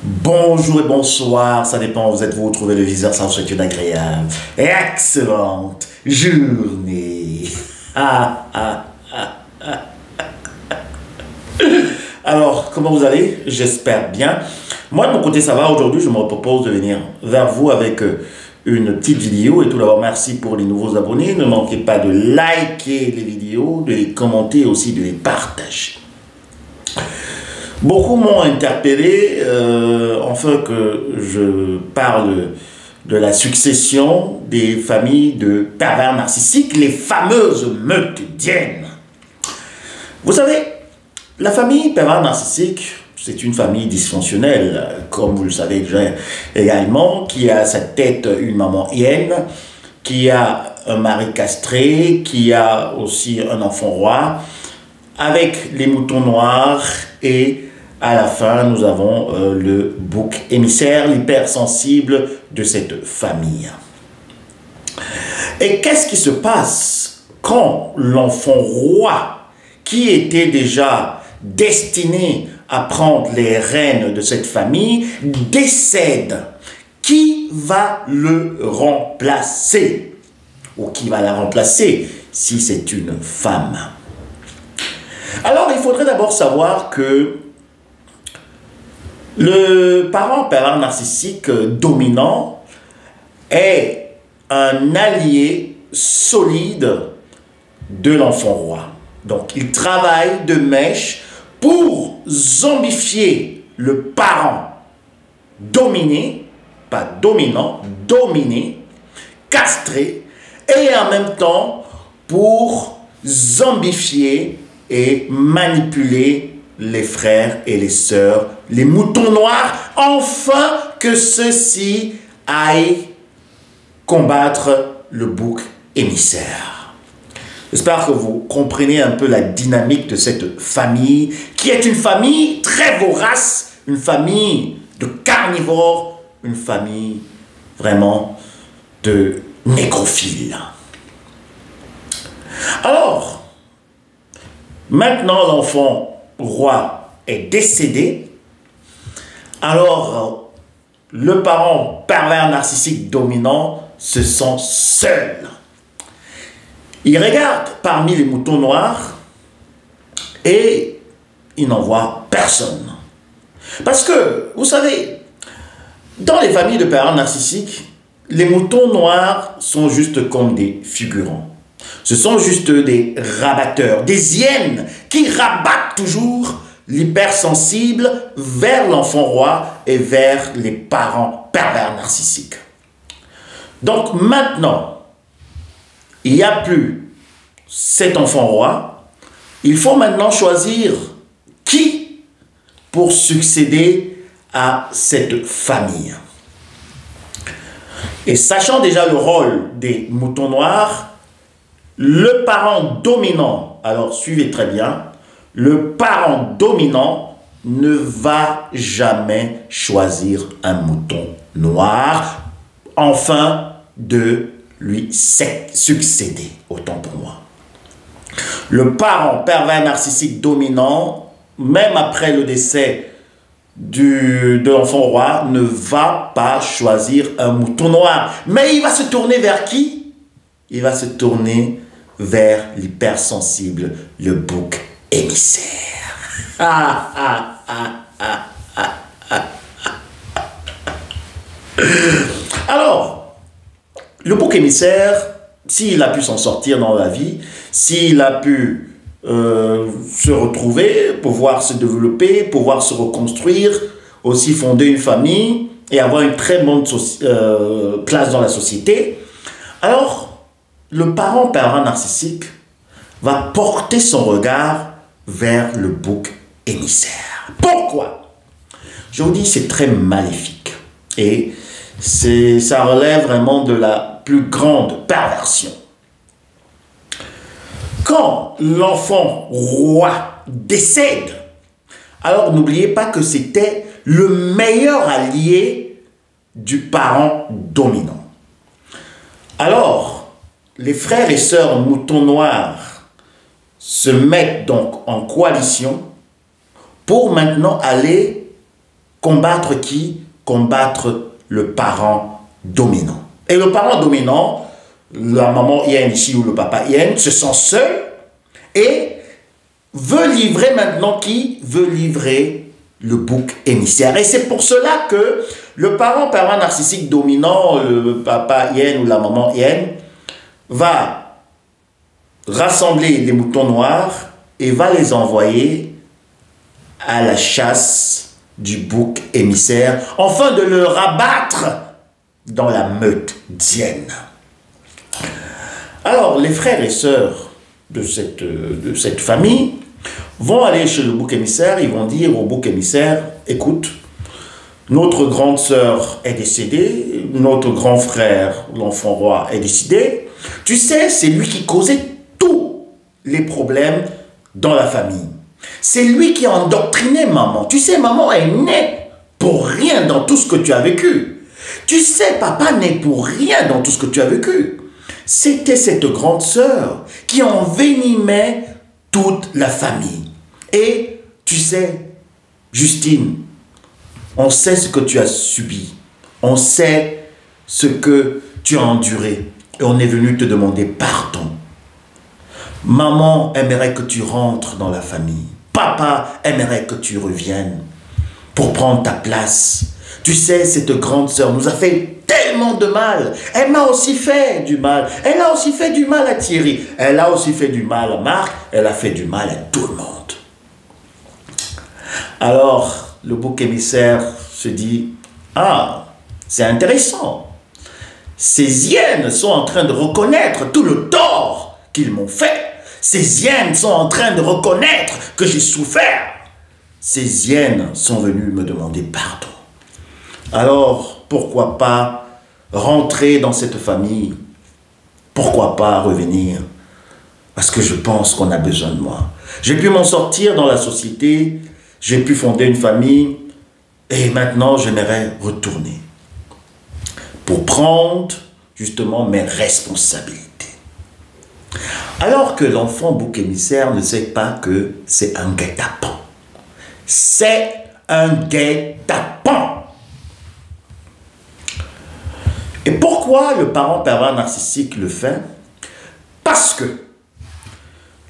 Bonjour et bonsoir, ça dépend où vous êtes, vous trouvez le viseur, ça vous souhaite une agréable et excellente journée. Alors, comment vous allez? J'espère bien. Moi, de mon côté, ça va. Aujourd'hui, je me propose de venir vers vous avec une petite vidéo. Et tout d'abord, merci pour les nouveaux abonnés. Ne manquez pas de liker les vidéos, de les commenter et aussi de les partager. Beaucoup m'ont interpellé, enfin que je parle de la succession des familles de pervers narcissiques, les fameuses meurtrières. Vous savez, la famille pervers narcissique, c'est une famille dysfonctionnelle, comme vous le savez déjà également, qui a à sa tête une maman hyène, qui a un mari castré, qui a aussi un enfant roi, avec les moutons noirs et à la fin, nous avons le bouc émissaire, l'hypersensible de cette famille. Et qu'est-ce qui se passe quand l'enfant roi, qui était déjà destiné à prendre les rênes de cette famille, décède? Qui va le remplacer? Ou qui va la remplacer si c'est une femme? Alors, il faudrait d'abord savoir que le parent pervers narcissique dominant est un allié solide de l'enfant roi. Donc, il travaille de mèche pour zombifier le parent dominé, pas dominant, dominé, castré, et en même temps pour zombifier et manipuler les frères et les sœurs, les moutons noirs, afin que ceux-ci aillent combattre le bouc émissaire. J'espère que vous comprenez un peu la dynamique de cette famille, qui est une famille très vorace, une famille de carnivores, une famille vraiment de nécrophiles. Alors, maintenant l'enfant roi est décédé, alors le parent pervers narcissique dominant se sent seul. Il regarde parmi les moutons noirs et il n'en voit personne. Parce que, vous savez, dans les familles de pervers narcissiques, les moutons noirs sont juste comme des figurants. Ce sont juste des rabatteurs, des hyènes qui rabattent toujours l'hypersensible vers l'enfant roi et vers les parents pervers narcissiques. Donc maintenant, il n'y a plus cet enfant roi. Il faut maintenant choisir qui pour succéder à cette famille. Et sachant déjà le rôle des moutons noirs, le parent dominant, alors suivez très bien, le parent dominant ne va jamais choisir un mouton noir, afin de lui succéder, autant pour moi. Le parent pervers narcissique dominant, même après le décès de l'enfant roi, ne va pas choisir un mouton noir. Mais il va se tourner vers qui? Il va se tourner vers l'hypersensible, le bouc émissaire. Alors, le bouc émissaire, s'il a pu s'en sortir dans la vie, s'il a pu se retrouver, pouvoir se développer, pouvoir se reconstruire, aussi fonder une famille et avoir une très bonne place dans la société, alors le parent pervers narcissique va porter son regard vers le bouc émissaire. Pourquoi? Je vous dis, c'est très maléfique. Et ça relève vraiment de la plus grande perversion. Quand l'enfant roi décède, alors n'oubliez pas que c'était le meilleur allié du parent dominant. Alors, les frères et sœurs moutons noirs se mettent donc en coalition pour maintenant aller combattre qui? Combattre le parent dominant. Et le parent dominant, la maman Yen ici ou le papa Yen, se sent seul et veut livrer maintenant qui? Veut livrer le bouc émissaire. Et c'est pour cela que le parent narcissique dominant, le papa Yen ou la maman Yen, va rassembler les moutons noirs et va les envoyer à la chasse du bouc émissaire, afin de le rabattre dans la meute dienne. Alors, les frères et sœurs de cette famille vont aller chez le bouc émissaire, ils vont dire au bouc émissaire, écoute, notre grande sœur est décédée, notre grand frère, l'enfant roi, est décédé. Tu sais, c'est lui qui causait tous les problèmes dans la famille. C'est lui qui a endoctriné maman. Tu sais, maman est née pour rien dans tout ce que tu as vécu. Tu sais, papa n'est pour rien dans tout ce que tu as vécu. C'était cette grande sœur qui envenimait toute la famille. Et tu sais, Justine, on sait ce que tu as subi. On sait ce que tu as enduré. Et on est venu te demander pardon. Maman aimerait que tu rentres dans la famille. Papa aimerait que tu reviennes pour prendre ta place. Tu sais, cette grande sœur nous a fait tellement de mal. Elle m'a aussi fait du mal. Elle a aussi fait du mal à Thierry. Elle a aussi fait du mal à Marc. Elle a fait du mal à tout le monde. Alors, le bouc émissaire se dit, ah, c'est intéressant. Ces hyènes sont en train de reconnaître tout le tort qu'ils m'ont fait. Ces hyènes sont en train de reconnaître que j'ai souffert. Ces hyènes sont venues me demander pardon. Alors, pourquoi pas rentrer dans cette famille? Pourquoi pas revenir? Parce que je pense qu'on a besoin de moi. J'ai pu m'en sortir dans la société, j'ai pu fonder une famille, et maintenant j'aimerais retourner pour prendre justement mes responsabilités. Alors que l'enfant bouc émissaire ne sait pas que c'est un guet-apens. C'est un guet-apens. Et pourquoi le parent pervers narcissique le fait? Parce que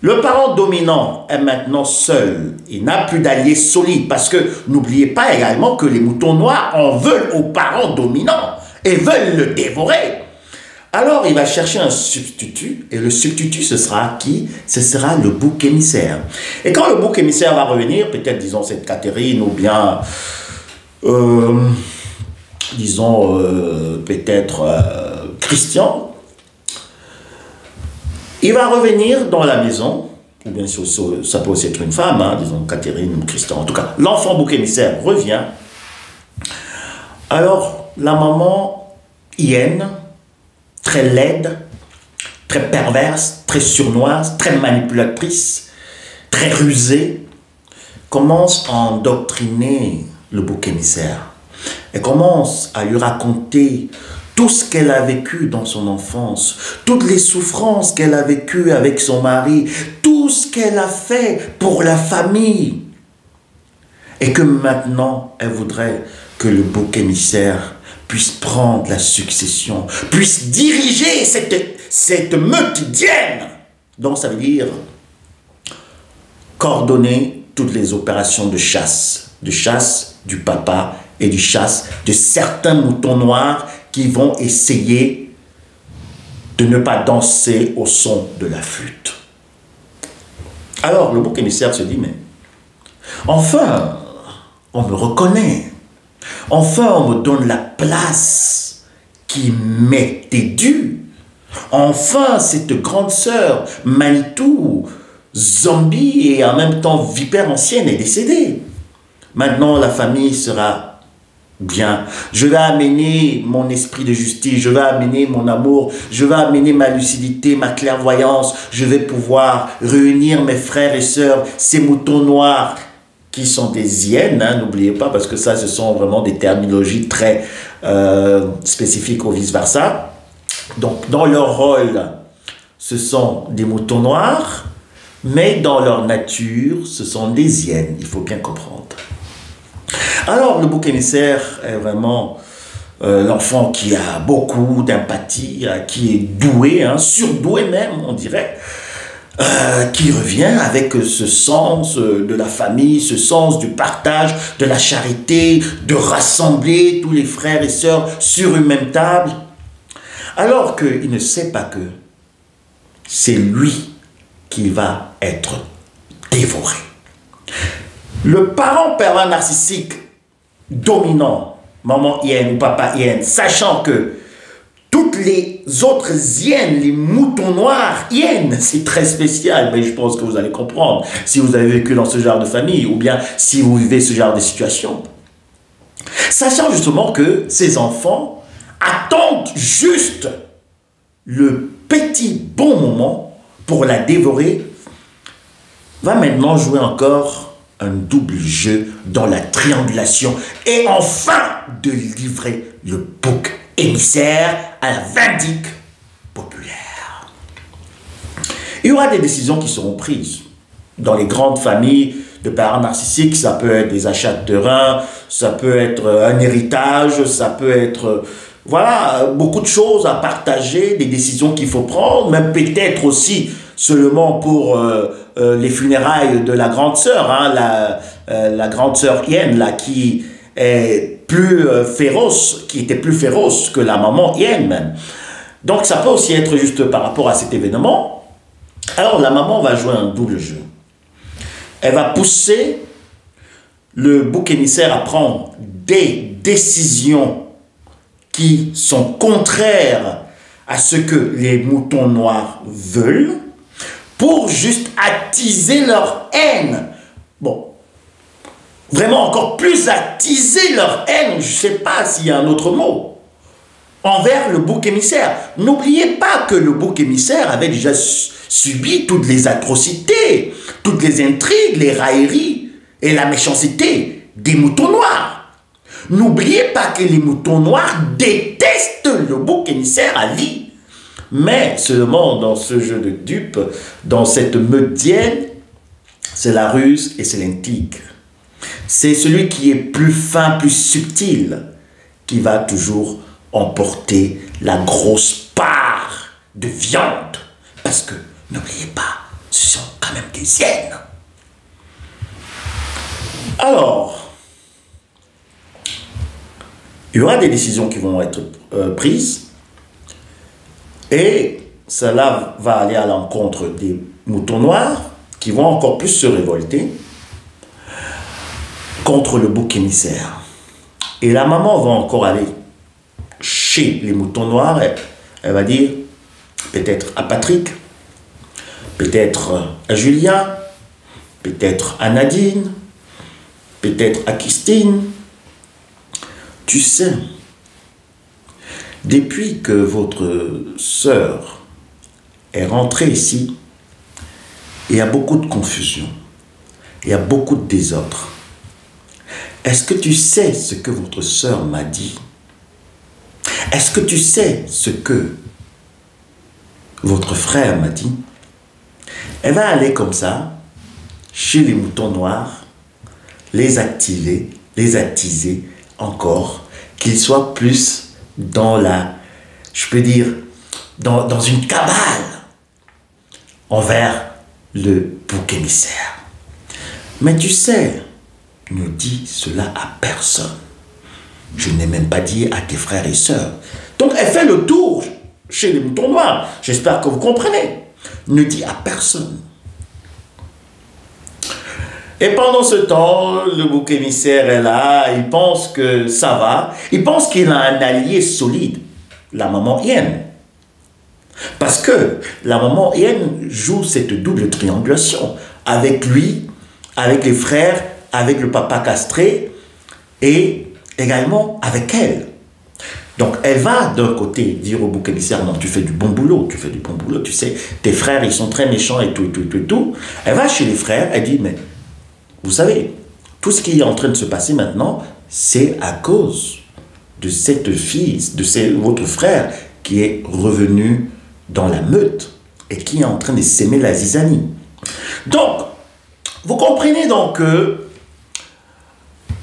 le parent dominant est maintenant seul. Il n'a plus d'alliés solides. Parce que n'oubliez pas également que les moutons noirs en veulent au parent dominant et veulent le dévorer. Alors il va chercher un substitut. Et le substitut, ce sera qui? Ce sera le bouc émissaire. Et quand le bouc émissaire va revenir, peut-être disons cette Catherine ou bien... disons peut-être Christian, il va revenir dans la maison, ou bien ça peut aussi être une femme, hein, disons Catherine ou Christian, en tout cas, l'enfant bouc émissaire revient. Alors, la maman hyène, très laide, très perverse, très surnoise, très manipulatrice, très rusée, commence à endoctriner le bouc émissaire. Elle commence à lui raconter tout ce qu'elle a vécu dans son enfance, toutes les souffrances qu'elle a vécues avec son mari, tout ce qu'elle a fait pour la famille. Et que maintenant, elle voudrait que le bouc émissaire puisse prendre la succession, puisse diriger cette meute dienne. Donc ça veut dire coordonner toutes les opérations de chasse du papa et du chasse de certains moutons noirs qui vont essayer de ne pas danser au son de la flûte. Alors, le bouc émissaire se dit, mais enfin, on me reconnaît. Enfin, on me donne la place qui m'était due. Enfin, cette grande sœur, Manitou, zombie et en même temps vipère ancienne, est décédée. Maintenant, la famille sera bien. Je vais amener mon esprit de justice, je vais amener mon amour, je vais amener ma lucidité, ma clairvoyance. Je vais pouvoir réunir mes frères et sœurs, ces moutons noirs qui sont des hyènes, hein, n'oubliez pas, parce que ça, ce sont vraiment des terminologies très spécifiques ou vice-versa. Donc, dans leur rôle, ce sont des moutons noirs, mais dans leur nature, ce sont des hyènes, il faut bien comprendre. Alors, le bouc émissaire est vraiment l'enfant qui a beaucoup d'empathie, qui est doué, hein, surdoué même, on dirait, qui revient avec ce sens de la famille, ce sens du partage, de la charité, de rassembler tous les frères et sœurs sur une même table, alors qu'il ne sait pas que c'est lui qui va être dévoré. Le parent pervers narcissique dominant, maman hyène ou papa hyène, sachant que toutes les autres hyènes, les moutons noirs hyènes, c'est très spécial, mais je pense que vous allez comprendre si vous avez vécu dans ce genre de famille ou bien si vous vivez ce genre de situation. Sachant justement que ces enfants attendent juste le petit bon moment pour la dévorer, va maintenant jouer encore un double jeu dans la triangulation et enfin de livrer le bouc émissaire à la vindicte populaire. Il y aura des décisions qui seront prises dans les grandes familles de parents narcissiques. Ça peut être des achats de terrain, ça peut être un héritage, ça peut être voilà, beaucoup de choses à partager, des décisions qu'il faut prendre, même peut-être aussi seulement pour les funérailles de la grande sœur, hein, la grande sœur hyène, là, qui est plus féroce, qui était plus féroce que la maman hyène même. Donc ça peut aussi être juste par rapport à cet événement. Alors la maman va jouer un double jeu. Elle va pousser le bouc émissaire à prendre des décisions qui sont contraires à ce que les moutons noirs veulent, pour juste attiser leur haine. Bon, vraiment encore plus attiser leur haine, je ne sais pas s'il y a un autre mot, envers le bouc émissaire. N'oubliez pas que le bouc émissaire avait déjà subi toutes les atrocités, toutes les intrigues, les railleries et la méchanceté des moutons noirs. N'oubliez pas que les moutons noirs détestent le bouc émissaire à vie. Mais seulement dans ce jeu de dupes, dans cette meute d'hyènes, c'est la ruse et c'est l'intrigue. C'est celui qui est plus fin, plus subtil, qui va toujours emporter la grosse part de viande. Parce que, n'oubliez pas, ce sont quand même des hyènes. Alors, il y aura des décisions qui vont être prises. Et cela va aller à l'encontre des moutons noirs qui vont encore plus se révolter contre le bouc émissaire. Et la maman va encore aller chez les moutons noirs. Elle va dire peut-être à Patrick, peut-être à Julien, peut-être à Nadine, peut-être à Christine. Tu sais, depuis que votre sœur est rentrée ici, il y a beaucoup de confusion, il y a beaucoup de désordre. Est-ce que tu sais ce que votre sœur m'a dit? Est-ce que tu sais ce que votre frère m'a dit? Elle va aller comme ça, chez les moutons noirs, les activer, les attiser encore, qu'ils soient plus dans la, je peux dire, dans une cabale envers le bouc émissaire. Mais tu sais, ne dis cela à personne. Je n'ai même pas dit à tes frères et sœurs. Donc elle fait le tour chez les moutons noirs. J'espère que vous comprenez. Ne dis à personne. Et pendant ce temps, le bouc émissaire est là, il pense que ça va, il pense qu'il a un allié solide, la maman hyène. Parce que la maman hyène joue cette double triangulation avec lui, avec les frères, avec le papa castré et également avec elle. Donc elle va d'un côté dire au bouc émissaire, non, tu fais du bon boulot, tu sais, tes frères ils sont très méchants et tout. Elle va chez les frères, elle dit, mais vous savez, tout ce qui est en train de se passer maintenant, c'est à cause de cette fille, votre frère qui est revenu dans la meute et qui est en train de s'aimer la zizanie. Donc, vous comprenez donc que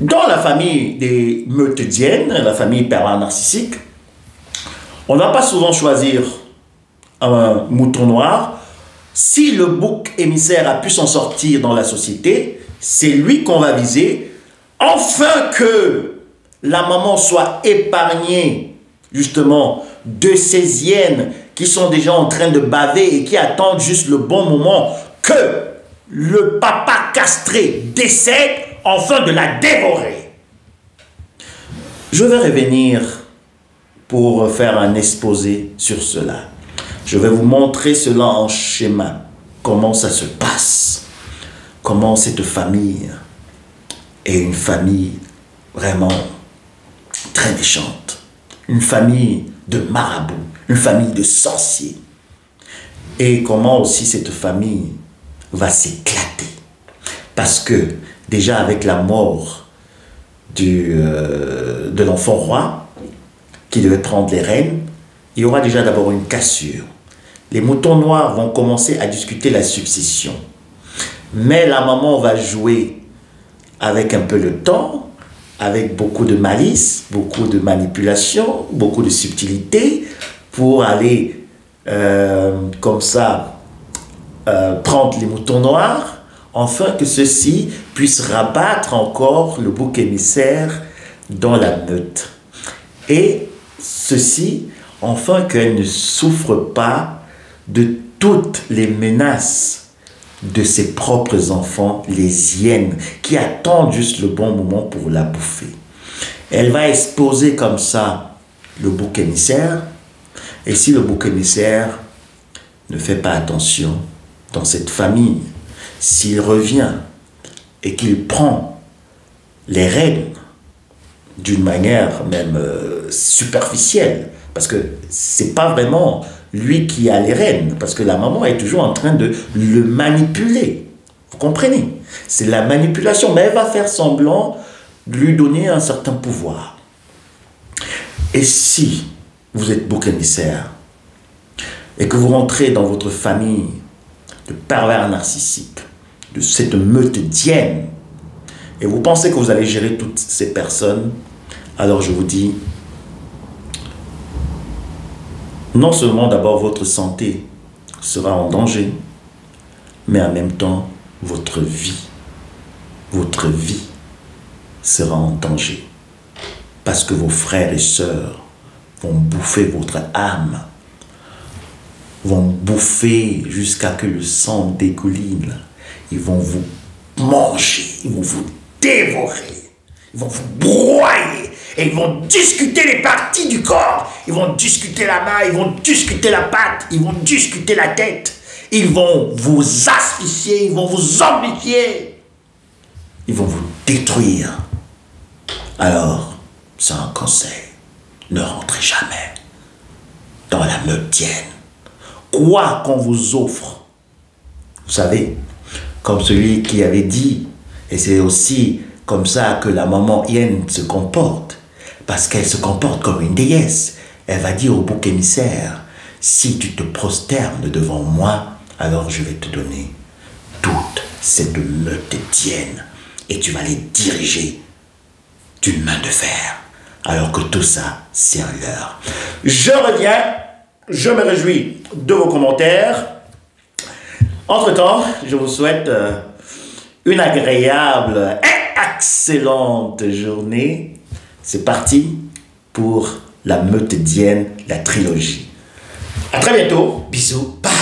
Dans la famille des meutediennes, la famille pervers narcissique, on ne va pas souvent choisir un mouton noir. Si le bouc émissaire a pu s'en sortir dans la société, c'est lui qu'on va viser, afin que la maman soit épargnée justement de ces hyènes qui sont déjà en train de baver et qui attendent juste le bon moment que le papa castré décède afin de la dévorer. Je vais revenir pour faire un exposé sur cela. Je vais vous montrer cela en schéma, comment ça se passe, comment cette famille est une famille vraiment très méchante, une famille de marabouts, une famille de sorciers, et comment aussi cette famille va s'éclater. Parce que déjà avec la mort de l'enfant roi, qui devait prendre les rênes, il y aura déjà d'abord une cassure. Les moutons noirs vont commencer à discuter la succession. Mais la maman va jouer avec un peu le temps, avec beaucoup de malice, beaucoup de manipulation, beaucoup de subtilité, pour aller comme ça prendre les moutons noirs, afin que ceux-ci puissent rabattre encore le bouc émissaire dans la meute. Et ceci, afin qu'elle ne souffre pas de toutes les menaces de ses propres enfants, les hyènes, qui attendent juste le bon moment pour la bouffer. Elle va exposer comme ça le bouc émissaire, et si le bouc émissaire ne fait pas attention dans cette famille, s'il revient et qu'il prend les rênes d'une manière même superficielle, parce que c'est pas vraiment lui qui a les rênes, parce que la maman est toujours en train de le manipuler. Vous comprenez? C'est la manipulation, mais elle va faire semblant de lui donner un certain pouvoir. Et si vous êtes bouc émissaire et que vous rentrez dans votre famille de pervers narcissiques, de cette meutedienne, et vous pensez que vous allez gérer toutes ces personnes, alors je vous dis, non seulement d'abord votre santé sera en danger, mais en même temps votre vie sera en danger. Parce que vos frères et sœurs vont bouffer votre âme, vont bouffer jusqu'à que le sang dégouline. Ils vont vous manger, ils vont vous dévorer, ils vont vous broyer. Et ils vont discuter les parties du corps. Ils vont discuter la main, ils vont discuter la patte, ils vont discuter la tête. Ils vont vous asphyxier, ils vont vous zombifier. Ils vont vous détruire. Alors, c'est un conseil. Ne rentrez jamais dans la meutedienne. Quoi qu'on vous offre. Vous savez, comme celui qui avait dit, et c'est aussi comme ça que la maman hyène se comporte. Parce qu'elle se comporte comme une déesse. Elle va dire au bouc émissaire, si tu te prosternes devant moi, alors je vais te donner toute cette meutedienne et tu vas les diriger d'une main de fer. Alors que tout ça, c'est un leurre. Je reviens, je me réjouis de vos commentaires. Entre-temps, je vous souhaite une agréable et excellente journée. C'est parti pour la meutedienne, la trilogie. À très bientôt. Bisous. Bye.